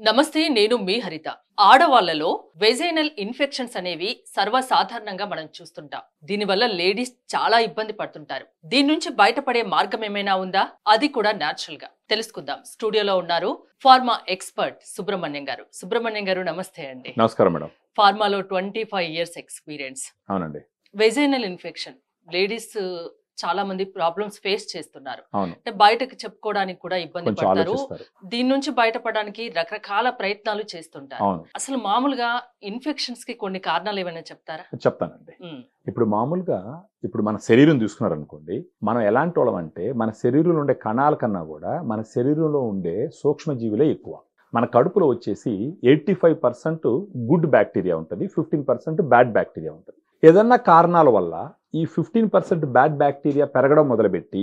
నమస్తే, నేను మీ హరిత. ఆడవాళ్లలో వెజైనల్ ఇన్ఫెక్షన్స్ అనేవి సర్వసాధారణంగా మనం చూస్తుంటాం. దీనివల్ల లేడీస్ చాలా ఇబ్బంది పడుతుంటారు. దీని నుంచి బయటపడే మార్గం ఏమైనా ఉందా? అది కూడా న్యాచురల్ గా తెలుసుకుందాం. స్టూడియోలో ఉన్నారు ఫార్మా ఎక్స్పర్ట్ సుబ్రహ్మణ్యం గారు. సుబ్రహ్మణ్యం గారు, నమస్తే అండి. నమస్కారం మేడం. ఫార్మాలో 25 years experience. అవునండి. వెజైనల్ ఇన్ఫెక్షన్ లేడీస్ చాలా మంది ప్రాబ్లమ్స్ ఫేస్ చేస్తున్నారు. అవును. అంటే బయటకు చెప్పుకోవడానికి కూడా ఇబ్బంది కొంచెం పడతారు. ఆలోచిస్తారు. దీని నుంచి బయటపడడానికి రకరకాల ప్రయత్నాలు చేస్తుంటారు. అవును. అసలు మామూలుగా ఇన్ఫెక్షన్స్ కి కొన్ని కారణాలు ఏమైనా చెప్తారా? చెప్తానండి. ఇప్పుడు మామూలుగా మన శరీరం చూసుకున్నారనుకోండి, మనం ఎలాంటి వాళ్ళం అంటే మన శరీరంలో ఉండే కణాల కన్నా కూడా మన శరీరంలో ఉండే సూక్ష్మజీవులే ఎక్కువ. మన కడుపులో వచ్చేసి 85% గుడ్ బ్యాక్టీరియా ఉంటుంది, 15% బ్యాడ్ బ్యాక్టీరియా ఉంటుంది. ఏదన్నా కారణాల వల్ల ఈ 15% బ్యాడ్ బ్యాక్టీరియా పెరగడం మొదలుపెట్టి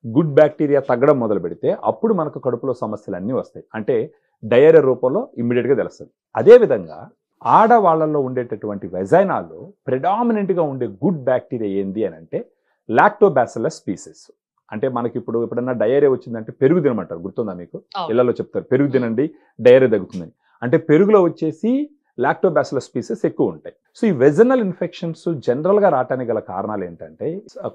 గుడ్ బ్యాక్టీరియా తగ్గడం మొదలు పెడితే అప్పుడు మనకు కడుపులో సమస్యలు అన్నీ వస్తాయి. అంటే డయేరియా రూపంలో ఇమ్మీడియట్గా తెలుస్తుంది. అదేవిధంగా ఆడవాళ్లలో ఉండేటటువంటి వెజైనాల్లో ప్రెడామినెంట్గా ఉండే గుడ్ బ్యాక్టీరియా ఏంది అని అంటే లాక్టోబాసిల్లస్ స్పీసెస్. అంటే మనకి ఇప్పుడు ఎప్పుడన్నా డయేరియా వచ్చిందంటే పెరుగు తినమంటారు, గుర్తుందా మీకు? ఇళ్లలో చెప్తారు పెరుగు తినండి డయేరియా తగ్గుతుందని. అంటే పెరుగులో వచ్చేసి లాక్టోబాసిల్లస్ స్పీసెస్ ఎక్కువ ఉంటాయి. సో ఈ వెజనల్ ఇన్ఫెక్షన్స్ జనరల్గా రావడానికి గల కారణాలు ఏంటంటే,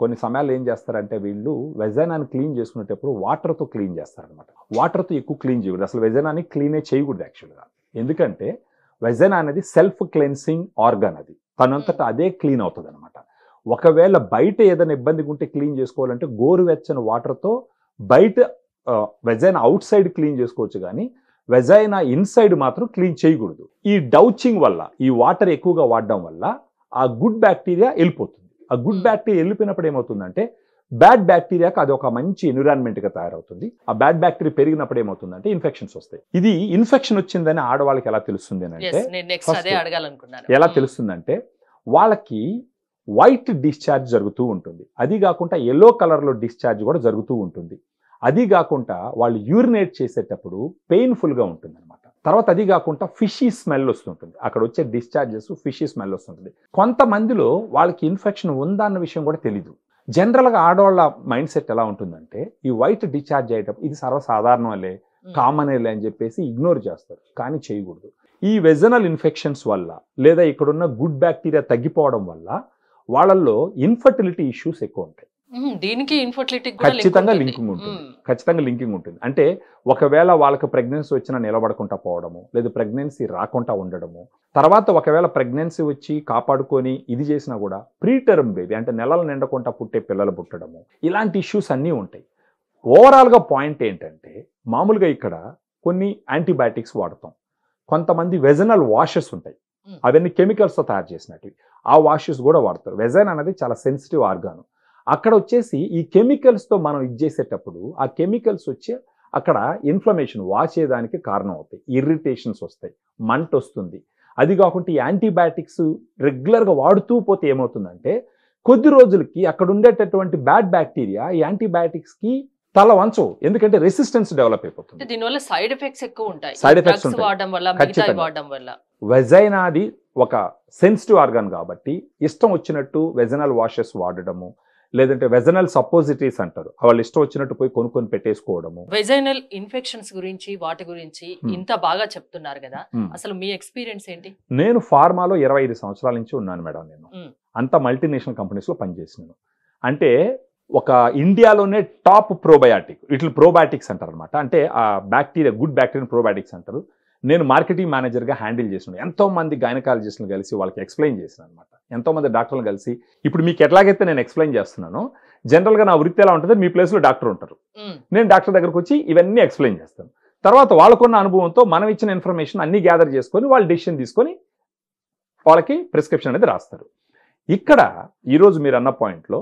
కొన్ని సమయాల్లో ఏం చేస్తారంటే వీళ్ళు వెజనాన్ని క్లీన్ చేసుకునేటప్పుడు వాటర్తో క్లీన్ చేస్తారనమాట. వాటర్తో ఎక్కువ క్లీన్ చేయకూడదు, అసలు వెజనాన్ని క్లీనే చేయకూడదు యాక్చువల్గా. ఎందుకంటే వెజనా అనేది సెల్ఫ్ క్లెన్సింగ్ ఆర్గాన్, అది తనంతటా అదే క్లీన్ అవుతుంది అనమాట. ఒకవేళ బయట ఏదైనా ఇబ్బందిగా ఉంటే క్లీన్ చేసుకోవాలంటే గోరువెచ్చని వాటర్తో బయట వెజైనా అవుట్ సైడ్ క్లీన్ చేసుకోవచ్చు, కానీ వెజైనా ఇన్సైడ్ మాత్రం క్లీన్ చేయకూడదు. ఈ డౌచింగ్ వల్ల, ఈ వాటర్ ఎక్కువగా వాడడం వల్ల ఆ గుడ్ బ్యాక్టీరియా వెళ్ళిపోతుంది. ఆ గుడ్ బ్యాక్టీరియా వెళ్ళిపోయినప్పుడు ఏమవుతుందంటే బ్యాడ్ బ్యాక్టీరియాకి అది ఒక మంచి ఎన్విరాన్మెంట్గా తయారవుతుంది. ఆ బ్యాడ్ బ్యాక్టీరియా పెరిగినప్పుడు ఏమవుతుందంటే ఇన్ఫెక్షన్స్ వస్తాయి. ఇది ఇన్ఫెక్షన్ వచ్చిందని ఆడవాళ్ళకి ఎలా తెలుస్తుంది అంటే, ఎలా తెలుస్తుందంటే వాళ్ళకి వైట్ డిశ్చార్జ్ జరుగుతూ ఉంటుంది. అది కాకుండా ఎల్లో కలర్లో డిశ్చార్జ్ కూడా జరుగుతూ ఉంటుంది. అది కాకుండా వాళ్ళు యూరినేట్ చేసేటప్పుడు పెయిన్ఫుల్గా ఉంటుంది అనమాట. తర్వాత అది కాకుండా ఫిషీ స్మెల్ వస్తుంటుంది, అక్కడ వచ్చే డిశ్చార్జెస్ ఫిషీ స్మెల్ వస్తుంటుంది. కొంతమందిలో వాళ్ళకి ఇన్ఫెక్షన్ ఉందా అన్న విషయం కూడా తెలీదు. జనరల్గా ఆడవాళ్ళ మైండ్ సెట్ ఎలా ఉంటుందంటే ఈ వైట్ డిశ్చార్జ్ అయ్యేటప్పుడు ఇది సర్వసాధారణలే, కామనేలే అని చెప్పేసి ఇగ్నోర్ చేస్తారు, కానీ చేయకూడదు. ఈ వెజనల్ ఇన్ఫెక్షన్స్ వల్ల లేదా ఇక్కడున్న గుడ్ బ్యాక్టీరియా తగ్గిపోవడం వల్ల వాళ్ళల్లో ఇన్ఫర్టిలిటీ ఇష్యూస్ ఎక్కువ ఉంటాయి. దీనికి ఇన్ఫర్టిలిటీ ఖచ్చితంగా లింకింగ్ ఉంటుంది. ఖచ్చితంగా లింకింగ్ ఉంటుంది. అంటే ఒకవేళ వాళ్ళకి ప్రెగ్నెన్సీ వచ్చినా నిలబడకుండా పోవడము, లేదా ప్రెగ్నెన్సీ రాకుండా ఉండడము, తర్వాత ఒకవేళ ప్రెగ్నెన్సీ వచ్చి కాపాడుకొని ఇది చేసినా కూడా ప్రీటర్మ్ బేబీ అంటే నెలలు నిండకుండా పుట్టే పిల్లలు పుట్టడము, ఇలాంటి ఇష్యూస్ అన్నీ ఉంటాయి. ఓవరాల్గా పాయింట్ ఏంటంటే మామూలుగా ఇక్కడ కొన్ని యాంటీబయాటిక్స్ వాడతాం, కొంతమంది వెజనల్ వాషెస్ ఉంటాయి, అవన్నీ కెమికల్స్తో తయారు చేసినట్టు ఆ వాషెస్ కూడా వాడతారు. వెజైన్ అనేది చాలా సెన్సిటివ్ ఆర్గాన్. అక్కడ వచ్చేసి ఈ కెమికల్స్తో మనం ఇది చేసేటప్పుడు ఆ కెమికల్స్ వచ్చి అక్కడ ఇన్ఫ్లమేషన్ వాచేదానికి కారణం అవుతాయి, ఇరిటేషన్స్ వస్తాయి, మంట వస్తుంది. అది కాకుండా ఈ యాంటీబయాటిక్స్ రెగ్యులర్గా వాడుతూ పోతే ఏమవుతుందంటే కొద్ది రోజులకి అక్కడ ఉండేటటువంటి బ్యాడ్ బ్యాక్టీరియా ఈ యాంటీబయాటిక్స్కి తల వంచవు, ఎందుకంటే రెసిస్టెన్స్ డెవలప్ అయిపోతుంది. దీనివల్ల సైడ్ ఎఫెక్ట్స్ ఎక్కువ ఉంటాయి. సైడ్ ఎఫెక్ట్స్ వెజైనాది ఒక సెన్సిటివ్ ఆర్గాన్ కాబట్టి ఇష్టం వచ్చినట్టు వెజనల్ వాషెస్ వాడడము, లేదంటే వెజనల్ సపోజిటరీస్ అంటారు, వాళ్ళు ఇష్టం వచ్చినట్టు పోయి కొనుక్కొని పెట్టేసుకోవడము. వెజైనల్ ఇన్ఫెక్షన్స్ గురించి వాటి గురించి ఇంత బాగా చెప్తున్నారు కదా, అసలు మీ ఎక్స్పీరియన్స్ ఏంటి? నేను ఫార్మాలో 25 సంవత్సరాల నుంచి ఉన్నాను మేడం. నేను అంతా మల్టీనేషనల్ కంపెనీస్లో పనిచేసినాను. అంటే ఒక ఇండియాలోనే టాప్ ప్రోబయాటిక్, ఇట్లా ప్రోబయాటిక్స్ అంటారు అనమాట. అంటే ఆ బ్యాక్టీరియా గుడ్ బ్యాక్టీరియా ప్రోబయాటిక్స్ అంటారు. నేను మార్కెటింగ్ మేనేజర్గా హ్యాండిల్ చేసినాను. ఎంతోమంది గైనకాలజిస్టులు కలిసి వాళ్ళకి ఎక్స్ప్లెయిన్ చేసినాను అనమాట. ఎంతోమంది డాక్టర్లు కలిసి ఇప్పుడు మీకు ఎట్లాగైతే నేను ఎక్స్ప్లెయిన్ చేస్తున్నానో జనరల్గా నా వృత్తి ఎలా ఉంటుంది, మీ ప్లేస్లో డాక్టర్ ఉంటారు, నేను డాక్టర్ దగ్గరకు వచ్చి ఇవన్నీ ఎక్స్ప్లెయిన్ చేస్తాను. తర్వాత వాళ్ళకున్న అనుభవంతో మనం ఇచ్చిన ఇన్ఫర్మేషన్ అన్నీ గ్యాదర్ చేసుకొని వాళ్ళు డెసిషన్ తీసుకొని వాళ్ళకి ప్రిస్క్రిప్షన్ అనేది రాస్తారు. ఇక్కడ ఈరోజు మీరు అన్న పాయింట్లో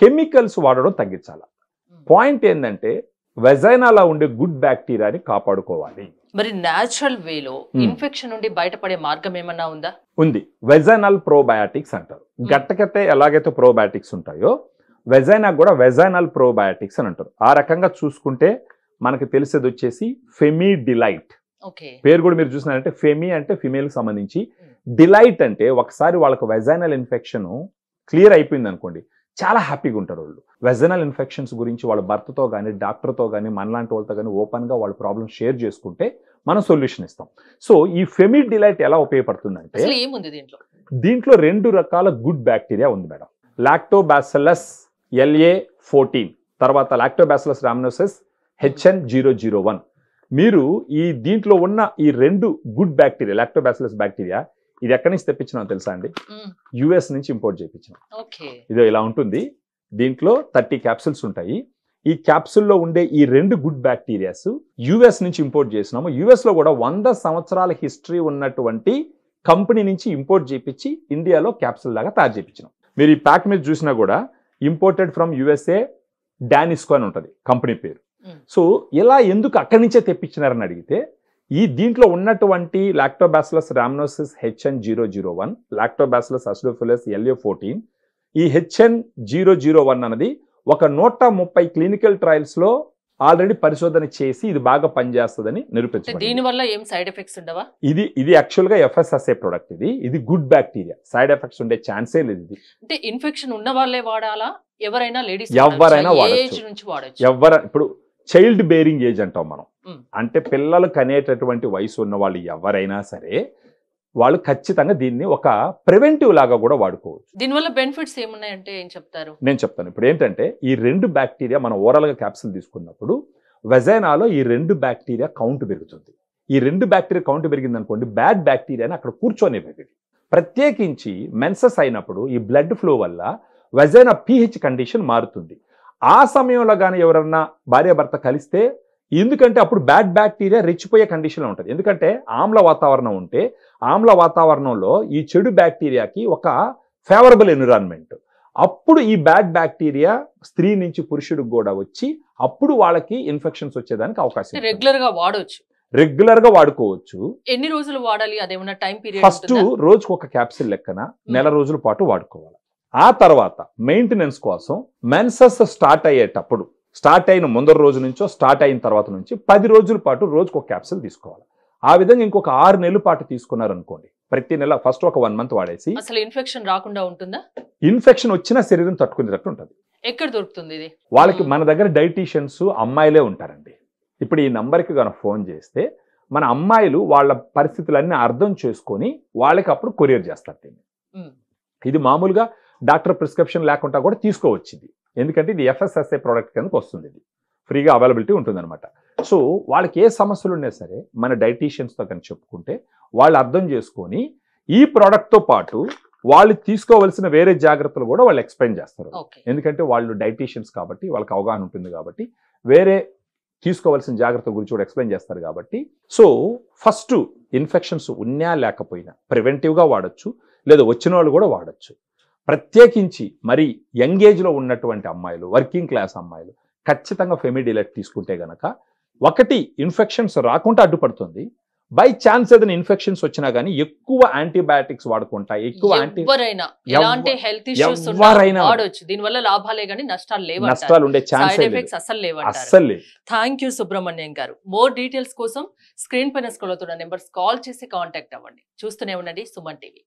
కెమికల్స్ వాడడం తగ్గించాలి. పాయింట్ ఏంటంటే వెజైనాలో ఉండే గుడ్ బ్యాక్టీరియాని కాపాడుకోవాలి. మరి న్యాచురల్ వేలో ఇన్ఫెక్షన్ నుండి బయటపడే మార్గం ఏమన్నా ఉందా? ఉంది. వెజైనల్ ప్రోబయాటిక్స్ అంటారు. గట్టకైతే ఎలాగైతే ప్రోబయాటిక్స్ ఉంటాయో వెజైనా కూడా వెజైనల్ ప్రోబయాటిక్స్ అని అంటారు. ఆ రకంగా చూసుకుంటే మనకి తెలిసేది వచ్చేసి ఫెమీ డిలైట్. పేరు కూడా మీరు చూసినారంటే ఫెమీ అంటే ఫిమేల్కి సంబంధించి, డిలైట్ అంటే ఒకసారి వాళ్ళకి వెజైనల్ ఇన్ఫెక్షన్ క్లియర్ అయిపోయింది అనుకోండి, చాలా హ్యాపీగా ఉంటారు వాళ్ళు. వెజనల్ ఇన్ఫెక్షన్స్ గురించి వాళ్ళ భర్తతో కానీ డాక్టర్తో కానీ మనలాంటి వాళ్ళతో కానీ ఓపెన్గా వాళ్ళ ప్రాబ్లమ్ షేర్ చేసుకుంటే మనం సొల్యూషన్ ఇస్తాం. సో ఈ ఫెమి డిలైట్ ఎలా ఉపయోగపడుతుందంటే, అసలు ఏముంది దీంట్లో? దీంట్లో 2 రకాల గుడ్ బ్యాక్టీరియా ఉంది మేడం. లాక్టోబాసిల్లస్ LA14, తర్వాత లాక్టోబాసిల్లస్ రామినోసిస్ HN001. మీరు ఈ దీంట్లో ఉన్న ఈ 2 గుడ్ బ్యాక్టీరియా, లాక్టోబాసిల్లస్ బ్యాక్టీరియా, ఇది ఎక్కడి నుంచి తెప్పించినా తెలుసా అండి? US నుంచి ఇంపోర్ట్ చేయించినాం. ఇదో ఇలా ఉంటుంది. దీంట్లో 30 క్యాప్సూల్స్ ఉంటాయి. ఈ క్యాప్సూల్లో ఉండే ఈ 2 గుడ్ బ్యాక్టీరియాస్ US నుంచి ఇంపోర్ట్ చేసినాము. US లో కూడా 100 సంవత్సరాల హిస్టరీ ఉన్నటువంటి కంపెనీ నుంచి ఇంపోర్ట్ చేయించి ఇండియాలో క్యాప్సూల్ లాగా తయారు చేయించినాం. మీరు ఈ ప్యాక్ మీద చూసినా కూడా ఇంపోర్టెడ్ ఫ్రమ్ USA డానిస్కో అని ఉంటుంది కంపెనీ పేరు. సో ఇలా ఎందుకు అక్కడి నుంచే తెప్పించినారని అడిగితే, ఈ దీంట్లో ఉన్నటువంటి Lactobacillus రామినోసిస్ HN001, Lactobacillus acidophilus LA14, ఈ HN001 అన్నది ఒక 130 క్లినికల్ ట్రయల్స్ లో ఆల్రెడీ పరిశోధన చేసి ఇది బాగా పనిచేస్తుందని నిరూపించబడింది. దీని వల్ల ఏం సైడ్ ఎఫెక్ట్స్ ఉండవా? ఇది యాక్చువల్ గా FSSA ప్రొడక్ట్. ఇది గుడ్ బ్యాక్టీరియా, సైడ్ ఎఫెక్ట్స్ ఉండే ఛాన్సే లేదు. ఇది అంటే ఇన్ఫెక్షన్ ఉన్న వాళ్ళే వాడాలా? ఎవరైనా లేడీస్ ఎవరైనా వాడచ్చు. ఇప్పుడు చైల్డ్ బేరింగ్ ఏజ్ అంటాం మనం, అంటే పిల్లలు కనేటటువంటి వయసు ఉన్న వాళ్ళు ఎవరైనా సరే వాళ్ళు ఖచ్చితంగా దీన్ని ఒక ప్రివెంటివ్ లాగా కూడా వాడుకోవచ్చు. దీనివల్ల బెనిఫిట్స్ ఏమున్నాయంటే ఏం చెప్తారు? నేను చెప్తాను. ఇప్పుడు ఏంటంటే ఈ 2 బ్యాక్టీరియా మనం ఓరల్ గా క్యాప్సూల్ తీసుకున్నప్పుడు వెజైనాలో ఈ 2 బ్యాక్టీరియా కౌంట్ పెరుగుతుంది. ఈ 2 బ్యాక్టీరియా కౌంట్ పెరిగింది అనుకోండి, బ్యాడ్ బ్యాక్టీరియాని అక్కడ కూర్చొనివ్వదు. ప్రత్యేకించి మెన్సెస్ అయినప్పుడు ఈ బ్లడ్ ఫ్లో వల్ల వెజైనా pH కండిషన్ మారుతుంది. ఆ సమయంలో కానీ ఎవరన్నా భార్యాభర్త కలిస్తే, ఎందుకంటే అప్పుడు బ్యాడ్ బ్యాక్టీరియా రెచ్చిపోయే కండిషన్లో ఉంటుంది. ఎందుకంటే ఆమ్ల వాతావరణం ఉంటే ఆమ్ల వాతావరణంలో ఈ చెడు బ్యాక్టీరియాకి ఒక ఫేవరబుల్ ఎన్విరాన్మెంట్. అప్పుడు ఈ బ్యాడ్ బ్యాక్టీరియా స్త్రీ నుంచి పురుషుడికి కూడా వచ్చి అప్పుడు వాళ్ళకి ఇన్ఫెక్షన్స్ వచ్చేదానికి అవకాశం. రెగ్యులర్ గా వాడుకోవచ్చు. ఎన్ని రోజులు వాడాలి? అదేమన్నా టైం పీరియడ్? ఫస్ట్ రోజుకు ఒక క్యాప్సిల్ లెక్కన నెల రోజుల పాటు వాడుకోవాలి. ఆ తర్వాత మెయింటెనెన్స్ కోసం మెన్సెస్ స్టార్ట్ అయ్యేటప్పుడు, స్టార్ట్ అయిన ముందర రోజు నుంచో స్టార్ట్ అయిన తర్వాత నుంచి 10 రోజుల పాటు రోజుకు ఒక క్యాప్సిల్ తీసుకోవాలి. ఆ విధంగా ఇంకొక 6 నెలల పాటు తీసుకున్నారనుకోండి, ప్రతి నెల ఫస్ట్ ఒక 1 మంత్ వాడేసి. అసలు ఇన్ఫెక్షన్ రాకుండా ఉంటుందా? ఇన్ఫెక్షన్ వచ్చిన శరీరం తట్టుకునేటట్టు ఉంటుంది. ఎక్కడ దొరుకుతుంది ఇది? వాళ్ళకి మన దగ్గర డైటీషియన్స్ అమ్మాయిలే ఉంటారండి. ఇప్పుడు ఈ నంబర్కి కనుక ఫోన్ చేస్తే మన అమ్మాయిలు వాళ్ళ పరిస్థితులన్నీ అర్థం చేసుకొని వాళ్ళకి అప్పుడు కొరియర్ చేస్తారు దీన్ని. ఇది మామూలుగా డాక్టర్ ప్రిస్క్రిప్షన్ లేకుండా కూడా తీసుకోవచ్చింది. ఎందుకంటే ఇది FSSA ప్రోడక్ట్ కిందకి వస్తుంది. ఇది ఫ్రీగా అవైలబిలిటీ ఉంటుందన్నమాట. సో వాళ్ళకి ఏ సమస్యలు ఉన్నా సరే మన డైటీషియన్స్తో కనుక చెప్పుకుంటే వాళ్ళు అర్థం చేసుకొని ఈ ప్రోడక్ట్తో పాటు వాళ్ళు తీసుకోవాల్సిన వేరే జాగ్రత్తలు కూడా వాళ్ళు ఎక్స్ప్లెయిన్ చేస్తారు. ఎందుకంటే వాళ్ళు డైటీషియన్స్ కాబట్టి వాళ్ళకి అవగాహన ఉంటుంది కాబట్టి వేరే తీసుకోవాల్సిన జాగ్రత్త గురించి కూడా ఎక్స్ప్లెయిన్ చేస్తారు కాబట్టి. సో ఫస్ట్ ఇన్ఫెక్షన్స్ ఉన్నా లేకపోయినా ప్రివెంటివ్గా వాడచ్చు, లేదా వచ్చిన వాళ్ళు కూడా వాడచ్చు. ప్రత్యేకించి మరి యంగ్ ఏజ్లో ఉన్నటువంటి అమ్మాయిలు, వర్కింగ్ క్లాస్ అమ్మాయిలు ఖచ్చితంగా ఫెమిడిలైట్ తీసుకుంటే గనక ఒకటి ఇన్ఫెక్షన్స్ రాకుండా అడ్డుపడుతుంది. బై ఛాన్స్ ఏదైనా ఇన్ఫెక్షన్స్ వచ్చినా కానీ ఎక్కువ యాంటీబయాటిక్స్ వాడుకుంటా, ఎక్కువ దీనివల్ల లాభాలే కానీ నష్టాలు లేవు. నష్టాలు ఉండే ఛాన్స్ అస్సలు లేదు. థ్యాంక్ యూ సుబ్రహ్మణ్యం గారు. మోర్ డీటెయిల్స్ కోసం స్క్రీన్ పైన స్క్రోల్ అవుతున్న నెంబర్స్ కాల్ చేసి కాంటాక్ట్ అవ్వండి. చూస్తూనే ఉండండి సుమన్ టీవీ.